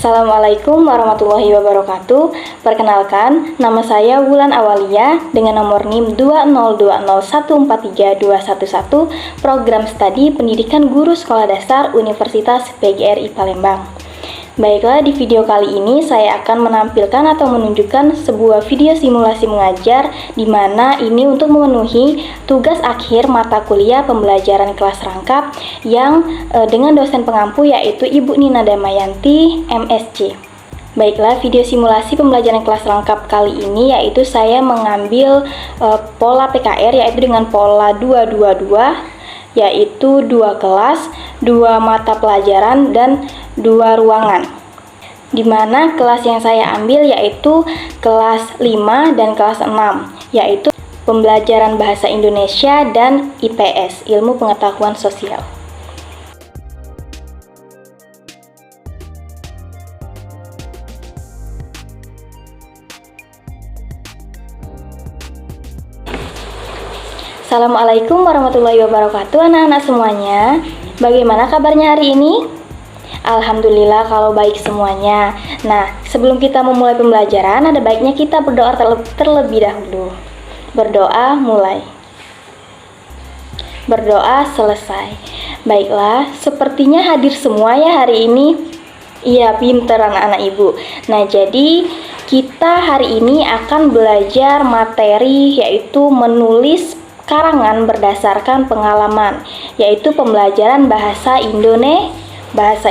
Assalamualaikum warahmatullahi wabarakatuh. Perkenalkan, nama saya Wulan Awalia dengan nomor NIM 20201432111, Program Studi Pendidikan Guru Sekolah Dasar Universitas PGRI Palembang. Baiklah, di video kali ini saya akan menampilkan atau menunjukkan sebuah video simulasi mengajar di mana ini untuk memenuhi tugas akhir mata kuliah pembelajaran kelas rangkap yang dengan dosen pengampu yaitu Ibu Nina Damayanti, MSc. Baiklah, video simulasi pembelajaran kelas rangkap kali ini yaitu saya mengambil pola PKR yaitu dengan pola 222, yaitu 2 kelas, 2 mata pelajaran, dan 2 ruangan. Di mana kelas yang saya ambil yaitu kelas 5 dan kelas 6, yaitu pembelajaran bahasa Indonesia dan IPS, ilmu pengetahuan sosial. Assalamualaikum warahmatullahi wabarakatuh anak-anak semuanya. Bagaimana kabarnya hari ini? Alhamdulillah kalau baik semuanya. Nah, sebelum kita memulai pembelajaran, ada baiknya kita berdoa terlebih dahulu. Berdoa mulai. Berdoa selesai. Baiklah, sepertinya hadir semua ya hari ini. Iya, pinter anak-anak ibu. Nah, jadi kita hari ini akan belajar materi yaitu menulis karangan berdasarkan pengalaman, yaitu pembelajaran bahasa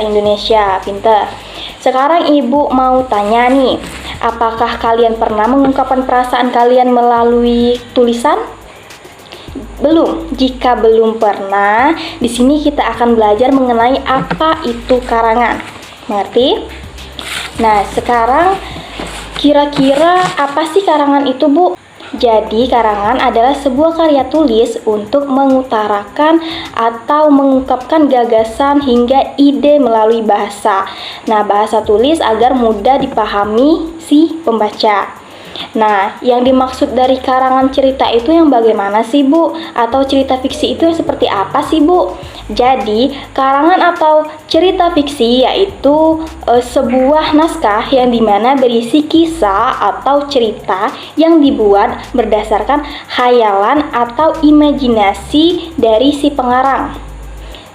Indonesia. Pinter. Sekarang ibu mau tanya nih, apakah kalian pernah mengungkapkan perasaan kalian melalui tulisan? Belum. Jika belum pernah, di sini kita akan belajar mengenai apa itu karangan. Mengerti? Nah, sekarang kira-kira apa sih karangan itu, Bu? Jadi, karangan adalah sebuah karya tulis untuk mengutarakan atau mengungkapkan gagasan hingga ide melalui bahasa. Nah, bahasa tulis agar mudah dipahami si pembaca. Nah, yang dimaksud dari karangan cerita itu yang bagaimana sih, Bu? Atau cerita fiksi itu seperti apa sih, Bu? Jadi, karangan atau cerita fiksi yaitu sebuah naskah yang dimana berisi kisah atau cerita yang dibuat berdasarkan khayalan atau imajinasi dari si pengarang.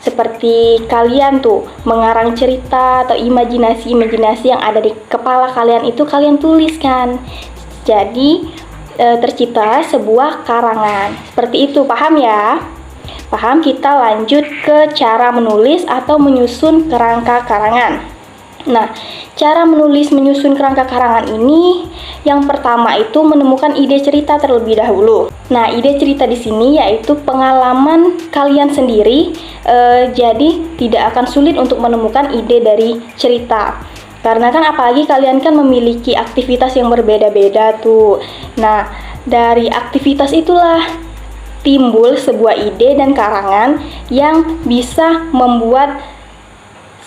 Seperti kalian tuh mengarang cerita atau imajinasi yang ada di kepala kalian itu kalian tuliskan. Jadi tercipta sebuah karangan. Seperti itu, paham ya? Paham? Kita lanjut ke cara menulis atau menyusun kerangka karangan. Nah, cara menyusun kerangka karangan ini yang pertama itu menemukan ide cerita terlebih dahulu. Nah, ide cerita di sini yaitu pengalaman kalian sendiri, jadi tidak akan sulit untuk menemukan ide dari cerita. Karena kan apalagi kalian kan memiliki aktivitas yang berbeda-beda tuh. Nah, dari aktivitas itulah timbul sebuah ide dan karangan yang bisa membuat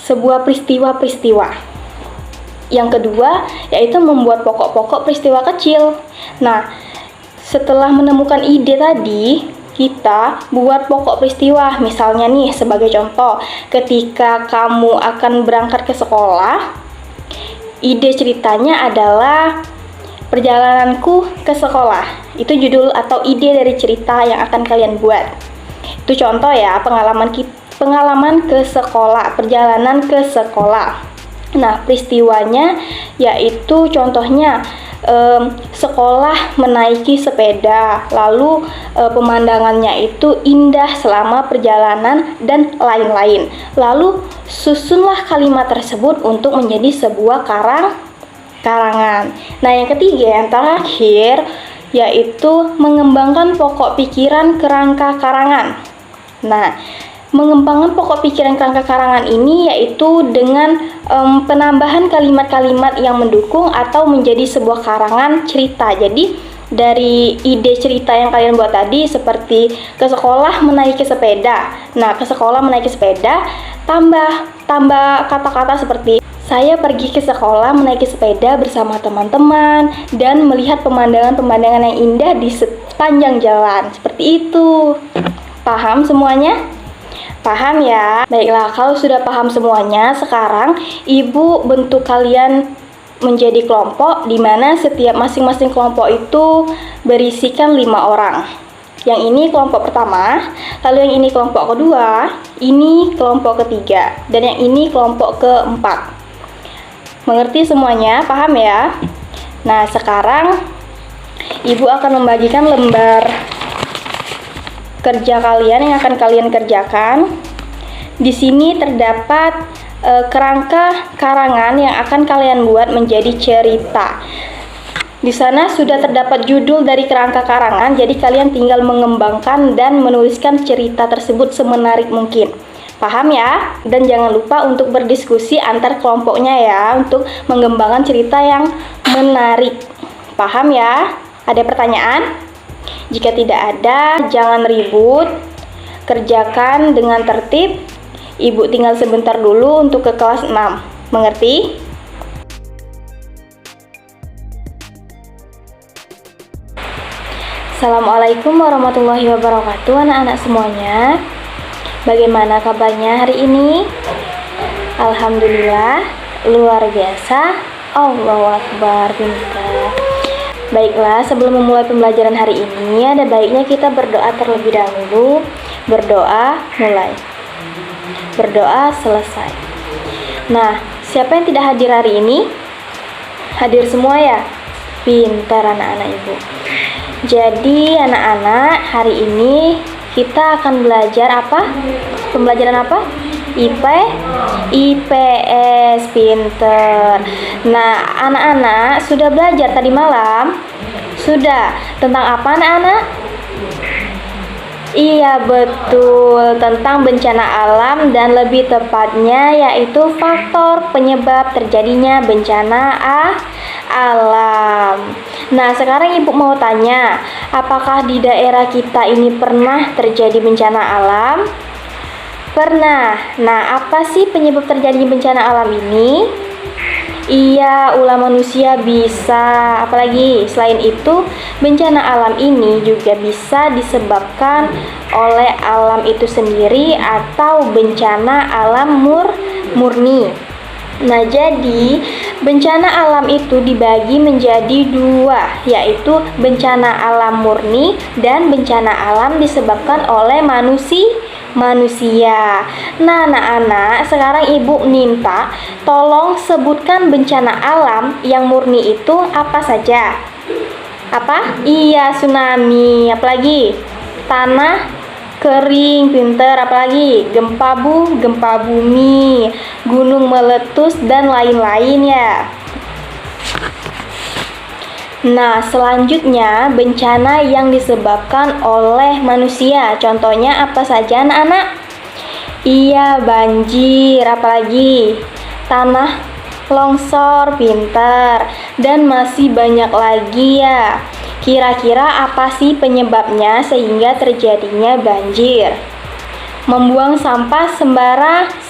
sebuah peristiwa-peristiwa. Yang kedua, yaitu membuat pokok-pokok peristiwa kecil. Nah, setelah menemukan ide tadi, kita buat pokok peristiwa. Misalnya nih, sebagai contoh, ketika kamu akan berangkat ke sekolah, ide ceritanya adalah perjalananku ke sekolah. Itu judul atau ide dari cerita yang akan kalian buat. Itu contoh ya, pengalaman ke sekolah, perjalanan ke sekolah. Nah, peristiwanya yaitu contohnya sekolah menaiki sepeda, lalu pemandangannya itu indah selama perjalanan dan lain-lain. Lalu susunlah kalimat tersebut untuk menjadi sebuah karangan. Nah, yang ketiga, yang terakhir, yaitu mengembangkan pokok pikiran kerangka karangan. Nah, mengembangkan pokok pikiran kerangka karangan ini yaitu dengan penambahan kalimat-kalimat yang mendukung atau menjadi sebuah karangan cerita. Jadi dari ide cerita yang kalian buat tadi seperti ke sekolah menaiki sepeda. Nah, ke sekolah menaiki sepeda, tambah kata-kata seperti saya pergi ke sekolah menaiki sepeda bersama teman-teman dan melihat pemandangan-pemandangan yang indah di sepanjang jalan. Seperti itu. Paham semuanya? Paham ya? Baiklah, kalau sudah paham semuanya, sekarang Ibu bentuk kalian menjadi kelompok di mana setiap masing-masing kelompok itu berisikan 5 orang. Yang ini kelompok pertama, lalu yang ini kelompok kedua, ini kelompok ketiga, dan yang ini kelompok keempat. Mengerti semuanya? Paham ya? Nah, sekarang Ibu akan membagikan lembar kerja kalian yang akan kalian kerjakan. Di sini terdapat kerangka karangan yang akan kalian buat menjadi cerita. Di sana sudah terdapat judul dari kerangka karangan, jadi kalian tinggal mengembangkan dan menuliskan cerita tersebut semenarik mungkin. Paham ya? Dan jangan lupa untuk berdiskusi antar kelompoknya ya, untuk mengembangkan cerita yang menarik. Paham ya? Ada pertanyaan? Jika tidak ada, jangan ribut, kerjakan dengan tertib. Ibu tinggal sebentar dulu untuk ke kelas 6. Mengerti? Assalamualaikum warahmatullahi wabarakatuh anak-anak semuanya. Bagaimana kabarnya hari ini? Alhamdulillah, luar biasa. Allahu Akbar, pintar. Baiklah, sebelum memulai pembelajaran hari ini, ada baiknya kita berdoa terlebih dahulu. Berdoa mulai, berdoa selesai. Nah, siapa yang tidak hadir hari ini? Hadir semua ya? Pintar anak-anak Ibu. Jadi anak-anak, hari ini kita akan belajar apa? Pembelajaran apa? IPS, pinter. Nah, anak-anak sudah belajar tadi malam? Sudah. Tentang apa anak-anak? Iya, betul, tentang bencana alam dan lebih tepatnya yaitu faktor penyebab terjadinya bencana alam. Nah, sekarang Ibu mau tanya, apakah di daerah kita ini pernah terjadi bencana alam? Pernah. Nah, apa sih penyebab terjadinya bencana alam ini? Iya, ulah manusia bisa. Apalagi selain itu, bencana alam ini juga bisa disebabkan oleh alam itu sendiri atau bencana alam murni. Nah, jadi bencana alam itu dibagi menjadi dua, yaitu bencana alam murni dan bencana alam disebabkan oleh manusia. Nah, anak-anak, sekarang Ibu minta tolong sebutkan bencana alam yang murni itu apa saja. Apa? Iya, tsunami. Apalagi? Tanah kering, pinter. Apalagi? Gempa bumi, gunung meletus, dan lain-lain ya. Nah, selanjutnya bencana yang disebabkan oleh manusia. Contohnya apa saja anak-anak? Iya, banjir. Apalagi? Tanah longsor, pintar. Dan masih banyak lagi ya. Kira-kira apa sih penyebabnya sehingga terjadinya banjir? Membuang sampah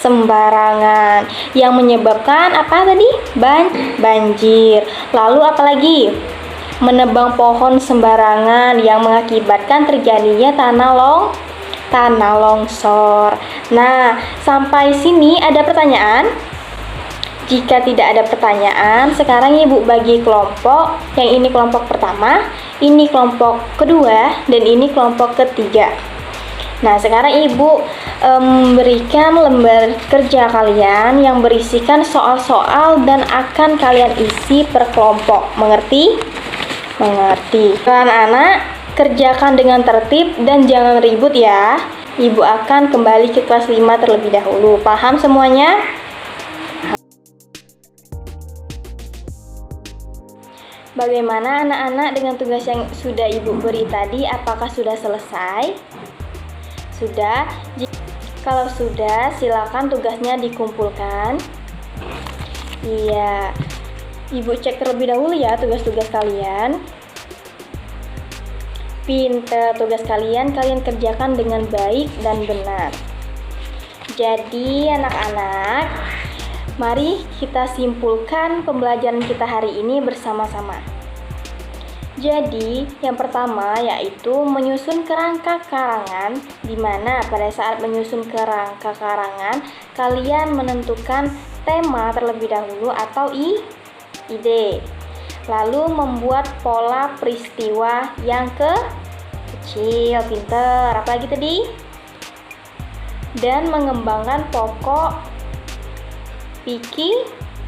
sembarangan yang menyebabkan apa tadi? Banjir. Lalu apalagi? Menebang pohon sembarangan yang mengakibatkan terjadinya tanah longsor. Nah, sampai sini ada pertanyaan? Jika tidak ada pertanyaan, sekarang Ibu bagi kelompok. Yang ini kelompok pertama, ini kelompok kedua, dan ini kelompok ketiga. Nah, sekarang Ibu berikan lembar kerja kalian yang berisikan soal-soal dan akan kalian isi per kelompok. Mengerti? Mengerti. Anak-anak, kerjakan dengan tertib dan jangan ribut ya. Ibu akan kembali ke kelas 5 terlebih dahulu. Paham semuanya? Bagaimana anak-anak dengan tugas yang sudah Ibu beri tadi? Apakah sudah selesai? Sudah? Kalau sudah, silakan tugasnya dikumpulkan. Iya. Ibu cek terlebih dahulu ya tugas-tugas kalian. Pinter, tugas kalian kerjakan dengan baik dan benar. Jadi anak-anak, mari kita simpulkan pembelajaran kita hari ini bersama-sama. Jadi, yang pertama yaitu menyusun kerangka karangan, di mana pada saat menyusun kerangka karangan, kalian menentukan tema terlebih dahulu atau ide. Lalu membuat pola peristiwa yang kecil, pinter. Apalagi tadi? Dan mengembangkan pokok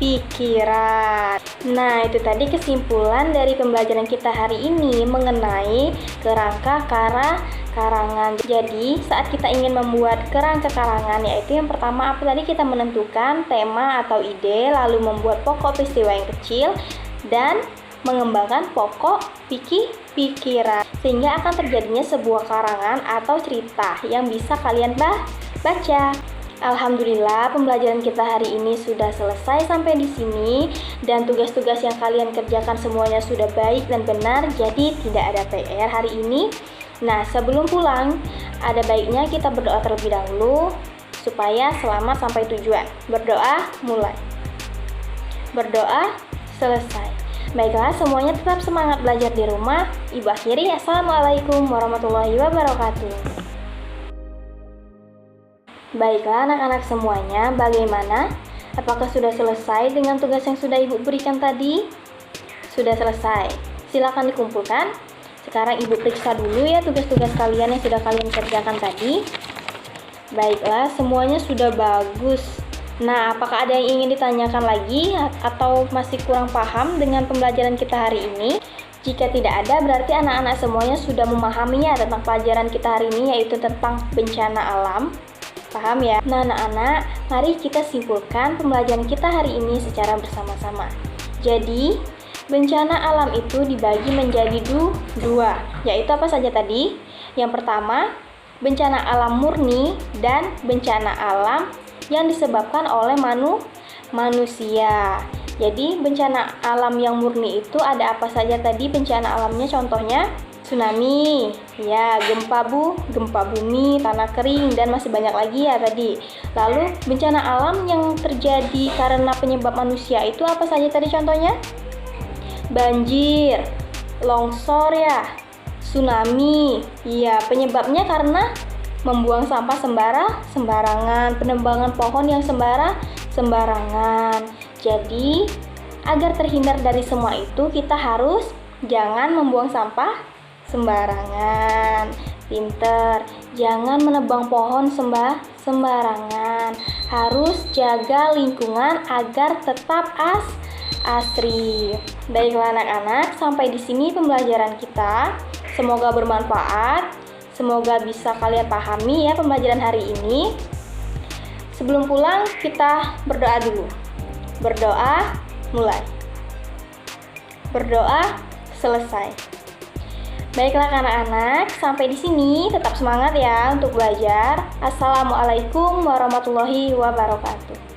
pikiran. Nah, itu tadi kesimpulan dari pembelajaran kita hari ini mengenai kerangka karangan. Jadi, saat kita ingin membuat kerangka karangan, yaitu yang pertama apa tadi, kita menentukan tema atau ide, lalu membuat pokok peristiwa yang kecil dan mengembangkan pokok pikiran, sehingga akan terjadinya sebuah karangan atau cerita yang bisa kalian baca. Alhamdulillah, pembelajaran kita hari ini sudah selesai sampai di sini, dan tugas-tugas yang kalian kerjakan semuanya sudah baik dan benar, jadi tidak ada PR hari ini. Nah, sebelum pulang, ada baiknya kita berdoa terlebih dahulu supaya selamat sampai tujuan. Berdoa mulai. Berdoa selesai. Baiklah, semuanya tetap semangat belajar di rumah. Ibu akhiri, Assalamualaikum warahmatullahi wabarakatuh. Baiklah anak-anak semuanya, bagaimana? Apakah sudah selesai dengan tugas yang sudah Ibu berikan tadi? Sudah selesai. Silakan dikumpulkan. Sekarang Ibu periksa dulu ya tugas-tugas kalian yang sudah kalian kerjakan tadi. Baiklah, semuanya sudah bagus. Nah, apakah ada yang ingin ditanyakan lagi atau masih kurang paham dengan pembelajaran kita hari ini? Jika tidak ada, berarti anak-anak semuanya sudah memahaminya tentang pelajaran kita hari ini, yaitu tentang bencana alam. Paham ya? Nah, anak-anak, mari kita simpulkan pembelajaran kita hari ini secara bersama-sama. Jadi, bencana alam itu dibagi menjadi dua, yaitu apa saja tadi? Yang pertama, bencana alam murni dan bencana alam yang disebabkan oleh manusia. Jadi, bencana alam yang murni itu ada apa saja tadi bencana alamnya? Contohnya, tsunami, ya, gempa bumi, tanah kering, dan masih banyak lagi ya tadi. Lalu bencana alam yang terjadi karena penyebab manusia itu apa saja tadi contohnya? Banjir, longsor ya, tsunami, ya, penyebabnya karena membuang sampah sembarangan, penebangan pohon yang sembarangan. Jadi, agar terhindar dari semua itu, kita harus jangan membuang sampah sembarangan. Pinter. Jangan menebang pohon sembarangan. Harus jaga lingkungan agar tetap asri. Baiklah anak-anak, sampai di sini pembelajaran kita. Semoga bermanfaat. Semoga bisa kalian pahami ya pembelajaran hari ini. Sebelum pulang, kita berdoa dulu. Berdoa mulai. Berdoa selesai. Baiklah anak-anak, sampai di sini tetap semangat ya untuk belajar. Assalamualaikum warahmatullahi wabarakatuh.